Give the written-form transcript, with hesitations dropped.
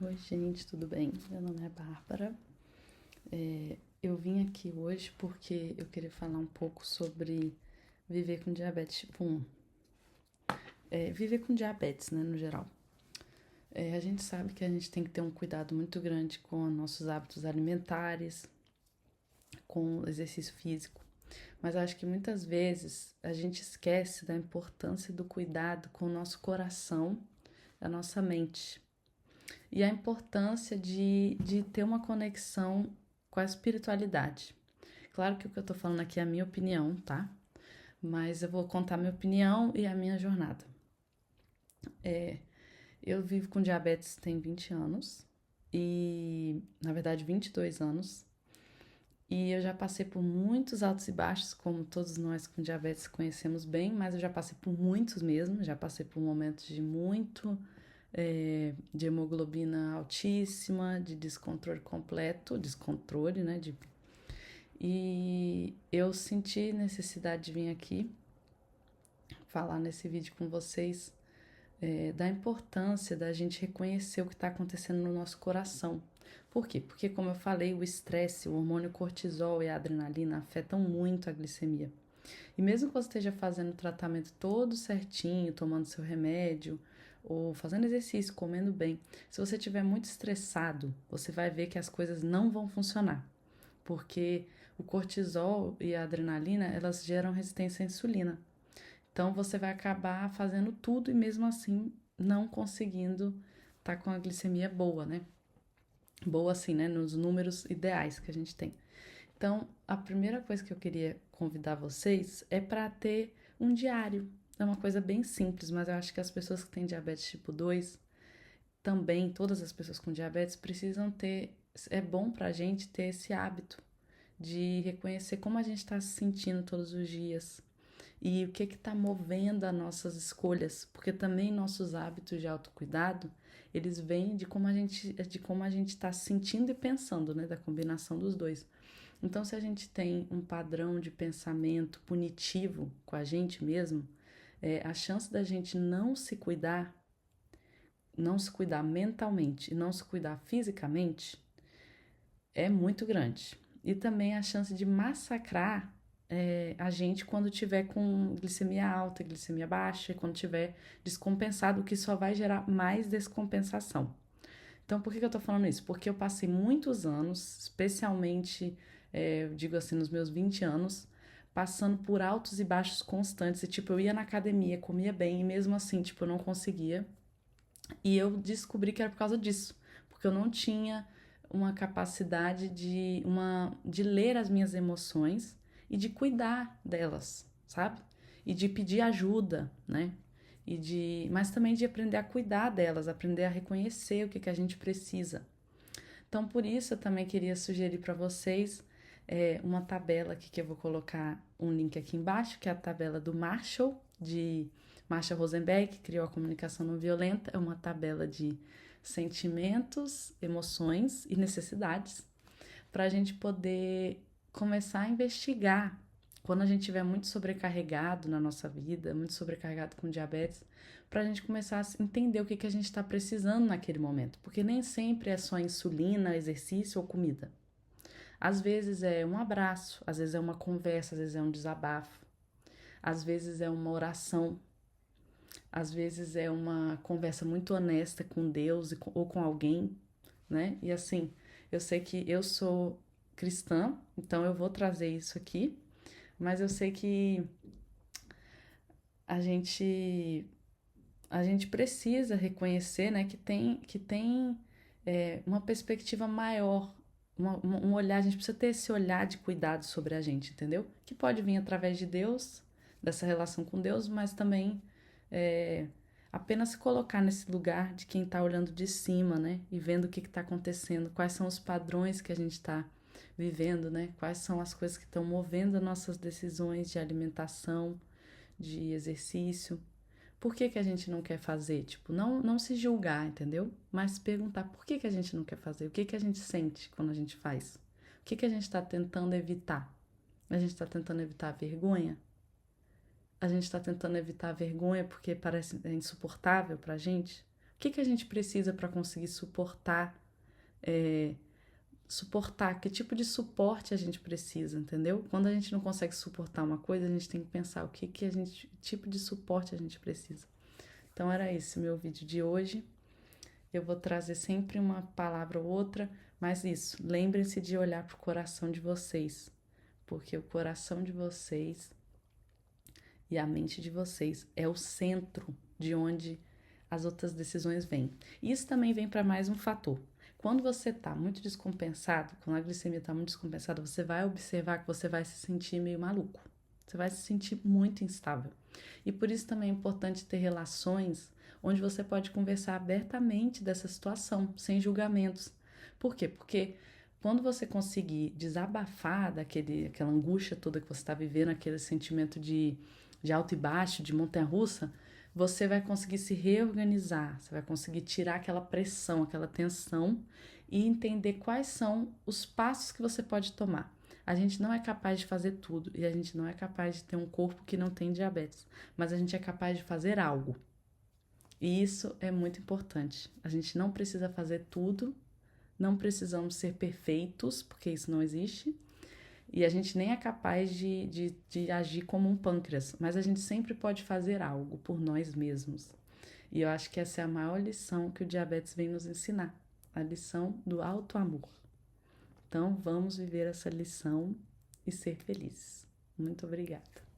Oi, gente, tudo bem? Meu nome é Bárbara. Eu vim aqui hoje porque eu queria falar um pouco sobre viver com diabetes tipo 1. Viver com diabetes, né, no geral. A gente sabe que a gente tem que ter um cuidado muito grande com nossos hábitos alimentares, com o exercício físico. Mas acho que muitas vezes a gente esquece da importância do cuidado com o nosso coração, a nossa mente. E a importância de ter uma conexão com a espiritualidade. Claro que o que eu tô falando aqui é a minha opinião, tá? Mas eu vou contar minha opinião e a minha jornada. Eu vivo com diabetes tem 20 anos e, na verdade, 22 anos. E eu já passei por muitos altos e baixos, como todos nós com diabetes conhecemos bem, mas eu já passei por muitos mesmo. Já passei por momentos de de hemoglobina altíssima, de descontrole completo, descontrole, né? E eu senti necessidade de vir aqui falar nesse vídeo com vocês da importância da gente reconhecer o que está acontecendo no nosso coração. Por quê? Porque, como eu falei, o estresse, o hormônio cortisol e a adrenalina afetam muito a glicemia. E mesmo que você esteja fazendo o tratamento todo certinho, tomando seu remédio, ou fazendo exercício, comendo bem, se você estiver muito estressado, você vai ver que as coisas não vão funcionar. Porque o cortisol e a adrenalina, elas geram resistência à insulina. Então você vai acabar fazendo tudo e mesmo assim não conseguindo estar com a glicemia boa, né? Boa assim, né? Nos números ideais que a gente tem. Então, a primeira coisa que eu queria convidar vocês é para ter um diário. É uma coisa bem simples, mas eu acho que as pessoas que têm diabetes tipo 2, também todas as pessoas com diabetes precisam ter. É bom para a gente ter esse hábito de reconhecer como a gente está se sentindo todos os dias e o que está movendo as nossas escolhas, porque também nossos hábitos de autocuidado eles vêm de como a gente está se sentindo e pensando, né, da combinação dos dois. Então, se a gente tem um padrão de pensamento punitivo com a gente mesmo, a chance da gente não se cuidar mentalmente e não se cuidar fisicamente é muito grande. E também a chance de massacrar a gente quando tiver com glicemia alta, glicemia baixa, quando tiver descompensado, o que só vai gerar mais descompensação. Então, por que eu tô falando isso? Porque eu passei muitos anos, especialmente, eu digo assim, nos meus 20 anos, passando por altos e baixos constantes. E, tipo, eu ia na academia, comia bem, e mesmo assim, tipo, eu não conseguia. E eu descobri que era por causa disso, porque eu não tinha uma capacidade de ler as minhas emoções e de cuidar delas, sabe? E de pedir ajuda, né? Mas também de aprender a cuidar delas, aprender a reconhecer o que a gente precisa. Então, por isso, eu também queria sugerir para vocês uma tabela aqui que eu vou colocar um link aqui embaixo, que é a tabela do Marshall, de Marshall Rosenberg, que criou a comunicação não violenta. É uma tabela de sentimentos, emoções e necessidades para a gente poder começar a investigar quando a gente estiver muito sobrecarregado na nossa vida, muito sobrecarregado com diabetes, para a gente começar a entender o que a gente está precisando naquele momento, porque nem sempre é só insulina, exercício ou comida. Às vezes é um abraço, às vezes é uma conversa, às vezes é um desabafo, às vezes é uma oração, às vezes é uma conversa muito honesta com Deus ou com alguém, né? E assim, eu sei que eu sou cristã, então eu vou trazer isso aqui, mas eu sei que a gente a gente precisa reconhecer, né, que tem uma perspectiva maior, um olhar, a gente precisa ter esse olhar de cuidado sobre a gente, entendeu? Que pode vir através de Deus, dessa relação com Deus, mas também é, apenas se colocar nesse lugar de quem está olhando de cima, né, e vendo o que está acontecendo, quais são os padrões que a gente está vivendo, né, quais são as coisas que estão movendo as nossas decisões de alimentação, de exercício. Por que a gente não quer fazer? Tipo, não se julgar, entendeu? Mas perguntar por que a gente não quer fazer, o que a gente sente quando a gente faz, o que a gente está tentando evitar. A gente está tentando evitar a vergonha? A gente está tentando evitar a vergonha porque parece insuportável pra gente? que a gente precisa para conseguir suportar, que tipo de suporte a gente precisa, entendeu? Quando a gente não consegue suportar uma coisa, a gente tem que pensar tipo de suporte a gente precisa. Então era esse o meu vídeo de hoje. Eu vou trazer sempre uma palavra ou outra, mas isso, lembrem-se de olhar para o coração de vocês, porque o coração de vocês e a mente de vocês é o centro de onde as outras decisões vêm. Isso também vem para mais um fator. Quando você está muito descompensado, quando a glicemia está muito descompensada, você vai observar que você vai se sentir meio maluco. Você vai se sentir muito instável. E por isso também é importante ter relações onde você pode conversar abertamente dessa situação, sem julgamentos. Por quê? Porque quando você conseguir desabafar daquela angústia toda que você está vivendo, aquele sentimento de alto e baixo, de montanha-russa, você vai conseguir se reorganizar, você vai conseguir tirar aquela pressão, aquela tensão e entender quais são os passos que você pode tomar. A gente não é capaz de fazer tudo e a gente não é capaz de ter um corpo que não tem diabetes, mas a gente é capaz de fazer algo. E isso é muito importante. A gente não precisa fazer tudo, não precisamos ser perfeitos, porque isso não existe, e a gente nem é capaz de agir como um pâncreas, mas a gente sempre pode fazer algo por nós mesmos. E eu acho que essa é a maior lição que o diabetes vem nos ensinar, a lição do auto-amor. Então, vamos viver essa lição e ser felizes. Muito obrigada.